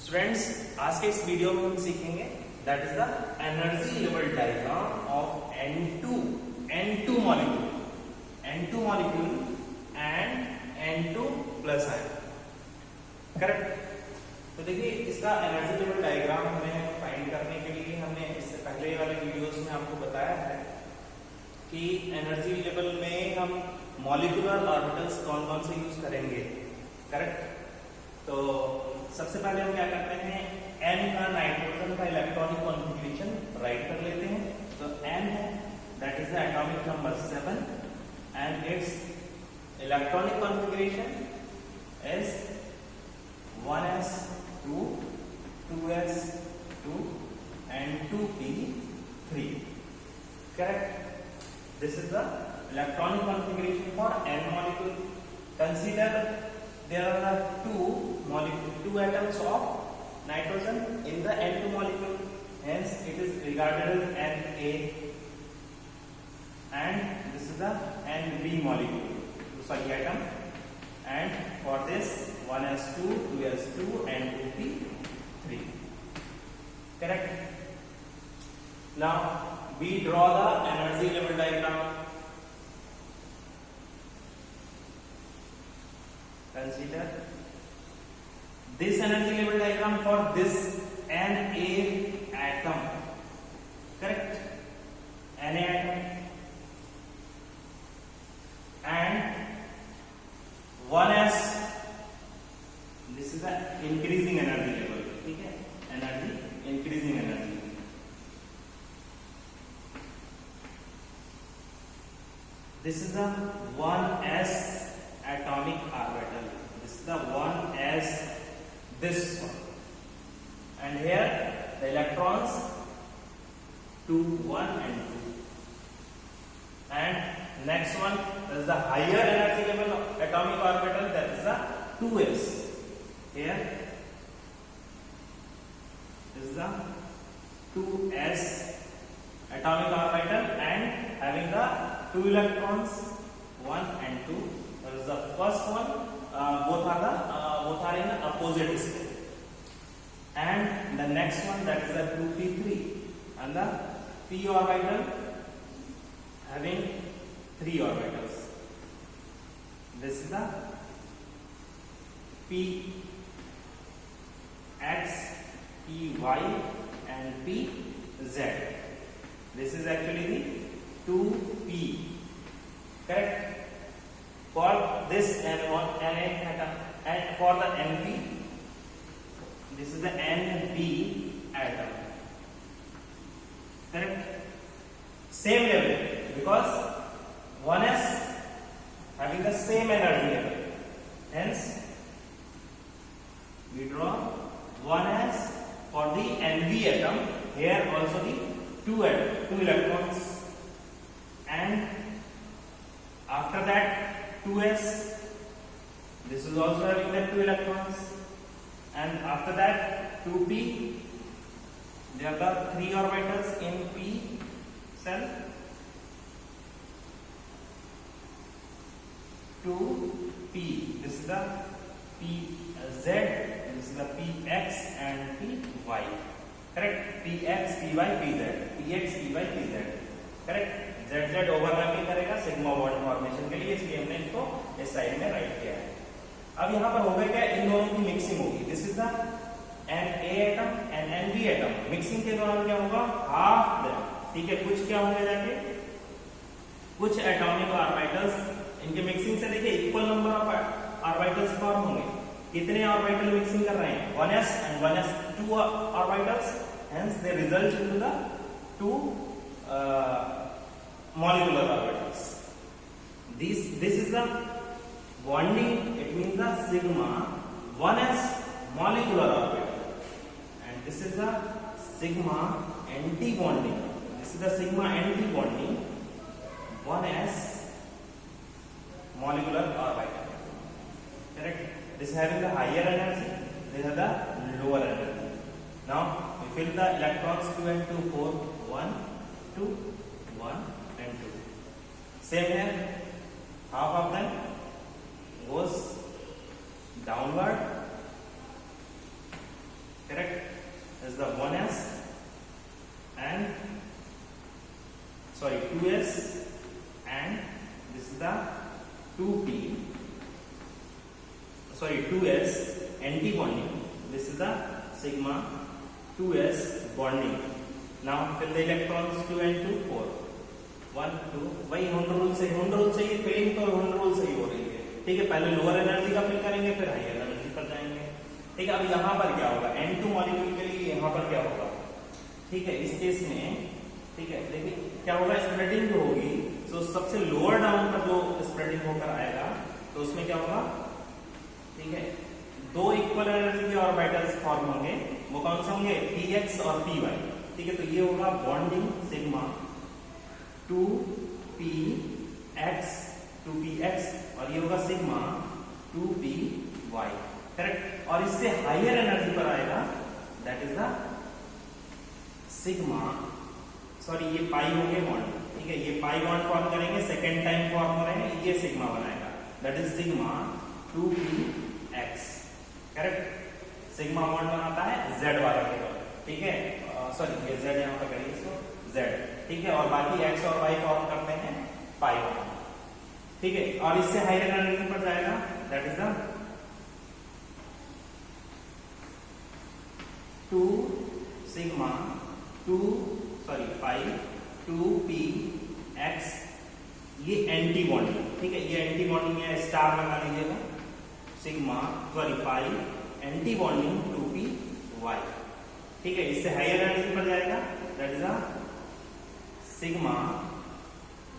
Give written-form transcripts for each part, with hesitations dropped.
Students, आज के इस वीडियो में हम सीखेंगे that is the energy level diagram of N2 molecule and N2 plus ion. Correct. तो देखिए, इसका एनर्जी लेवल डायग्राम हमें फाइंड करने के लिए हमने इससे पहले वाले वीडियोस में आपको बताया है कि एनर्जी लेवल में हम मॉलिक्यूलर ऑर्बिटल्स कौन कौन से यूज करेंगे। करेक्ट। तो सबसे पहले हम क्या करते हैं, N का नाइट्रोजन का इलेक्ट्रॉनिक कॉन्फ़िगरेशन राइट कर लेते हैं। तो N है, that is the atomic number 7 and it's electronic configuration is 1s2 2s2 and 2p3। correct। this is the electronic configuration for N molecule. Consider there are two atoms of nitrogen in the N2 molecule, hence it is regarded as Na, and this is the Nb molecule atom, and for this 1s2 2s2 and 2p3। correct। now we draw the energy level diagram. Consider this energy level diagram for this Na atom। correct। Na atom and 1s, this is the increasing energy level। ठीक है, energy increasing energy. this is the 1s atomic orbital, this is the 1s, this one, and here the electrons 2 1 and 2, and next one is the higher energy level atomic orbital, that is the 2s। here is the 2s atomic orbital and having the 2 electrons 1 and 2। that is the first one, both are in opposite state, and the next one, that is the 2p3 and the p orbital having 3 orbitals। this is the px, py and pz। this is actually the 2p। correct। for this Na atom, and for the Np, this is the Np atom। correct। same level, because 1s having the same energy level, hence we draw 1s for the Nb atom, here also the 2 electrons, and after that 2s, this is also having the 2 electrons, and after that 2p, there are the 3 orbitals in p cell, 2p, this is the pz, this is the px and py। correct। px py pz, px py pz। correct। z overlapping करेगा sigma bond formation के लिए, इसलिए हमने इसको इस side में right किया है। अब यहाँ पर होगा क्या, इन दोनों की मिक्सिंग होगी। This is the Na atom and Nb atom. Mixing के दौरान क्या होगा, हाफ देम। ठीक है, कुछ क्या होंगे जाके, कुछ एटॉमिक ऑर्बिटल्स, इनके मिक्सिंग से देखिए equal number of orbitals form होंगे। कितने ऑर्बिटल मिक्सिंग कर रहे हैं, 1s and 1s2 orbitals, hence they result into the 2 molecular orbitals। this is the bonding, it means the sigma 1s molecular orbital, and this is the sigma anti bonding, this is the sigma anti bonding 1s molecular orbital। correct। this is having the higher energy, this is the lower energy। now we fill the electrons 2 and 2 4 1 2 1 and 2। same here, half of them goes downward the 2p, sorry 2s anti-bonding. This is the sigma 2s bonding. Now fill the electrons 2 and 2 4 1 2. वही Hund rule से ये filling तो Hund rule से ही हो रही है, ठीक है। पहले लोअर एनर्जी का फिल करेंगे, फिर हाई एनर्जी पर जाएंगे, ठीक है। अब यहाँ पर क्या होगा, N2 मॉलिक्यूल के लिए यहाँ पर क्या होगा, ठीक है। इस केस में, ठीक है, देखिए क्या होगा, स्प्रेडिंग जो होगी, तो सबसे लोअर डाउन पर जो स्प्रेडिंग होकर आएगा, तो उसमें क्या होगा, ठीक है, दो इक्वल एनर्जी के ऑर्बिटल्स फॉर्म होंगे। वो कौन से होंगे, px और py, ठीक है। तो ये होगा बॉन्डिंग सिग्मा 2px और ये होगा सिग्मा 2py, करेक्ट। और इससे हायर एनर्जी पर आएगा, that is the sigma, sorry ये पाई हो गए बॉन्ड, ठीक है। ये पाई बॉन्ड फॉर्म करेंगे, सेकेंड टाइम फॉर्म करेंगे, ये सिग्मा बनाएगा, that is sigma 2px, correct. Sigma bond बनाता है z वाला केवल, ठीक है, सॉरी ये z यहाँ पर करिए इसको z, ठीक है। और बाकी x और y फॉर्म करते हैं पाई बॉन्ड, ठीक है। और इससे हायर एनर्जी पर जाएगा, that is the 2 sigma 2 sorry pi 2px, ये एंटी बॉन्डिंग, ठीक है। ये एंटी बॉन्डिंग है, स्टार लगा लीजिएगा, सिग्मा सॉरी पाई एंटी बॉन्डिंग 2py, ठीक है। इससे हायर एनर्जी पर जाएगा, that is a sigma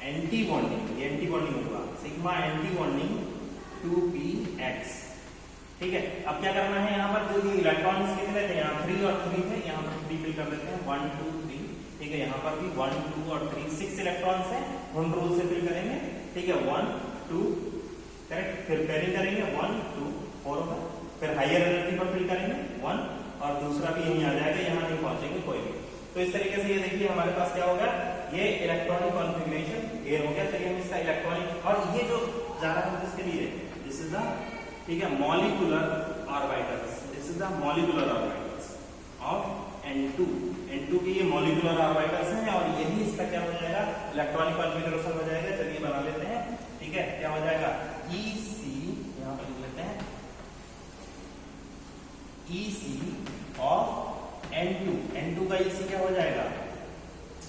anti bonding, ये एंटी बॉन्डिंग होगा, सिग्मा एंटी बॉन्डिंग 2px, ठीक है। अब क्या करना है, यहाँ पर जो इलेक्ट्रॉन्स कितने थे, यहाँ 3 और 3 थे, यहाँ पर 3 फिल कर देते हैं, 1 2 3, ठीक है। यहाँ पर भी 1 2 और 3 6 इलेक्ट्रॉन्स है, हुंड रूल से फिल करेंगे, ठीक है। 1 2, करेक्ट, फिर पेयरिंग करेंगे 1 2 4 होगा, फिर हायर एनर्जी पर फिल करेंगे 1, और दूसरा भी यहीं आ जाएगा, यहाँ नहीं पहुंचेंगे कोई भी। तो इस तरीके से ये देखिए हमारे पास क्या होगा, ये इलेक्ट्रॉनिक कॉन्फ़िगरेशन ये हो गया। चलिए हम इसका इलेक्ट्रॉनिक, और ये जो जा रहा है किसके लिए, दिस इज द, ठीक है, molecular orbitals, this is the molecular orbitals of N2 के ये मॉलिक्यूलर ऑर्बिटल्स हैं, और यही इसका क्या हो जाएगा, इलेक्ट्रॉनिक कॉन्फ़िगरेशन हो जाएगा। चलिए बना लेते हैं, ठीक है। क्या हो जाएगा, EC, यहाँ पर लिख लेते हैं EC ऑफ N2 का EC क्या हो जाएगा,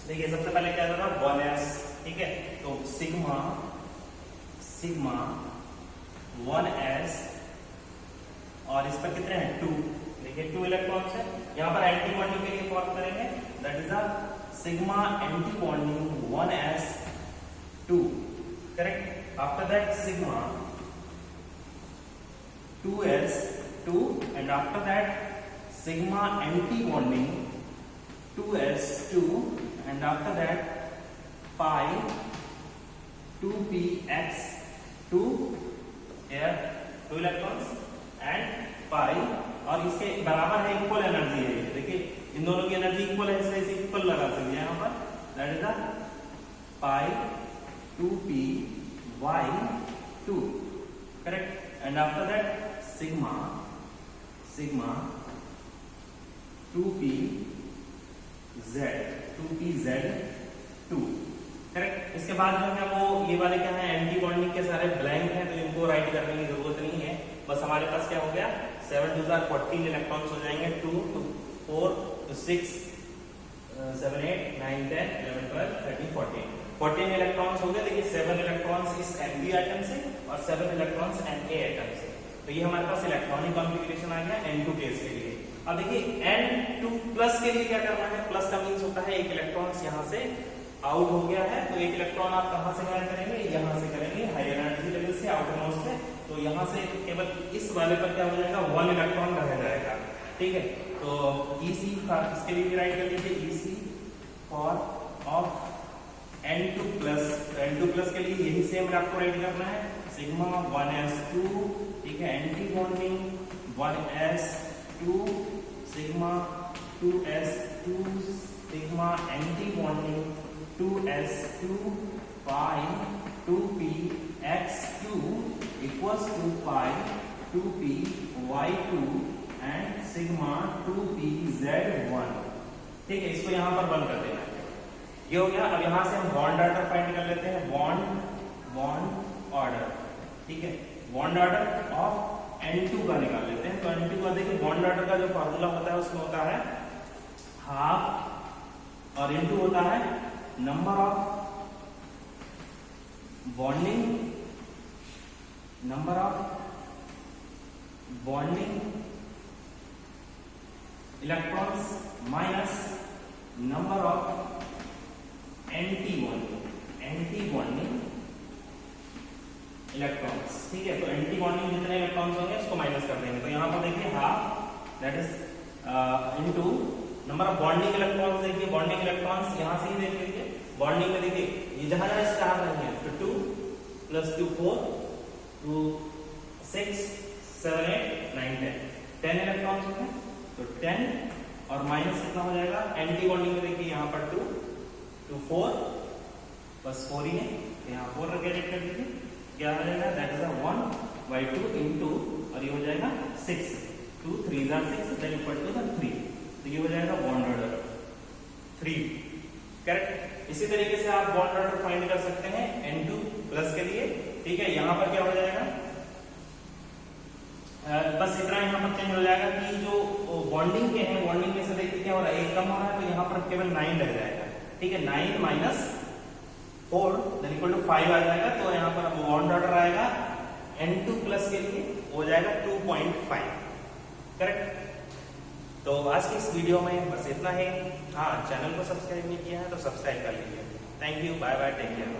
देखिए सबसे पहले क्या होगा 1s, ठीक है। तो सिग्मा 1s, और इस पर कितने हैं 2, देखिए 2 इलेक्ट्रॉन्स है। यहाँ पर एंटी बॉन्डिंग के लिए फॉर्म करेंगे, that is a sigma anti bonding 1s 2, correct. After that sigma 2s 2, and after that sigma anti-bonding 2s2, and after that pi 2px 2 here 2 electrons and pi, और इसके बराबर है, इक्वल एनर्जी है, देखिए इन दोनों की एनर्जी इक्वल है, इसलिए इसे इक्वल लगा सकते हैं यहाँ पर, that is the pi 2py 2, correct. And after that sigma 2pz 2, correct. इसके बाद जो है वो ये वाले क्या है, एंटी बॉन्डिंग के सारे ब्लैंक हैं, तो इनको राइट करने की जरूरत नहीं है। बस हमारे पास क्या हो गया, 7 2 14 इलेक्ट्रॉन्स हो जाएंगे, 2 2 4 6 7 8 9 10 11 12 13 14 इलेक्ट्रॉन्स हो गए। देखिए 7 इलेक्ट्रॉन्स इस Nb आइटम से और 7 इलेक्ट्रॉन्स Na आइटम से, तो ये हमारे पास इलेक्ट्रॉनिक कॉन्फ़िगरेशन आ गया N2 केस के लिए। अब देखिए N2 प्लस के लिए क्या करना है, प्लस का मीन्स होता है एक इलेक्ट्रॉन्स यहाँ से आउट हो गया है, तो एक इलेक्ट्रॉन आप कहां से गायब करेंगे, यहाँ से करेंगे, हायर एनर्जी लेवल से, आउटर मोस्ट से। तो यहाँ से केवल इस वाले पर क्या हो जाएगा, 1 इलेक्ट्रॉन रह जाएगा, ठीक है। तो EC इसके लिए राइट कर लीजिए, EC for of N2 plus के लिए यही सेम आपको राइट करना है, सिग्मा 1s2, ठीक है, anti bonding 1s2, sigma 2s2, sigma anti bonding 2s2, pi 2px2 equals to pi 2py2 and sigma 2pz1, ठीक है। इसको यहां पर बंद कर देना, ये हो गया। अब यहां से हम बॉन्ड डाटा फाइंड कर लेते हैं, बॉन्ड ठीक है। बॉन्ड ऑर्डर ऑफ N2 का निकाल लेते हैं। तो N2 का देखिए बॉन्ड ऑर्डर का जो फॉर्मूला होता है उसमें होता है हाफ और इनटू होता है number of bonding electrons minus number of anti bonding electrons. ठीक है, तो एंटी बॉन्डिंग जितने इलेक्ट्रॉन्स होंगे उसको माइनस कर देंगे। तो यहाँ पर देखिए half that is into number of bonding electrons. देखिए बॉन्डिंग इलेक्ट्रॉन्स यहाँ से ही देख लीजिए, बॉन्डिंग में देखिए ये जहां जहां स्टार रहेंगे तो 2 + 2 4 2 6 7 8 9 10 इलेक्ट्रॉन्स होंगे। तो 10 और माइनस कितना हो जाएगा एंटी बॉन्डिंग में देखिए यहाँ पर 2 2 4 बस 4 ही है, तो यहाँ 4 रख के कर दीजिए, क्या हो जाएगा दैट इज 1/2 इनटू और ये हो जाएगा 6 2 3 6 देन इक्वल टू 3। तो ये हो जाएगा बॉन्ड ऑर्डर 3। करेक्ट। इसी तरीके से आप बॉन्ड ऑर्डर फाइंड कर सकते हैं N2 प्लस के लिए। ठीक है, यहां पर क्या हो जाएगा बस इतना यहाँ पर चेंज हो जाएगा कि जो बॉन्डिंग के हैं बॉन्डिंग में से देखिए क्या हो रहा है, एक कम हो रहा है, तो यहाँ पर केवल 9 लग जाएगा। ठीक है, 9 माइनस 4 देन इक्वल टू 5 आ जाएगा। तो यहाँ पर बॉन्ड ऑर्डर आएगा N2 प्लस के लिए हो जाएगा 2.5। करेक्ट। तो आज की इस वीडियो में बस इतना ही। हाँ, चैनल को सब्सक्राइब नहीं किया है तो सब्सक्राइब कर लीजिए। Thank you, bye bye, take care.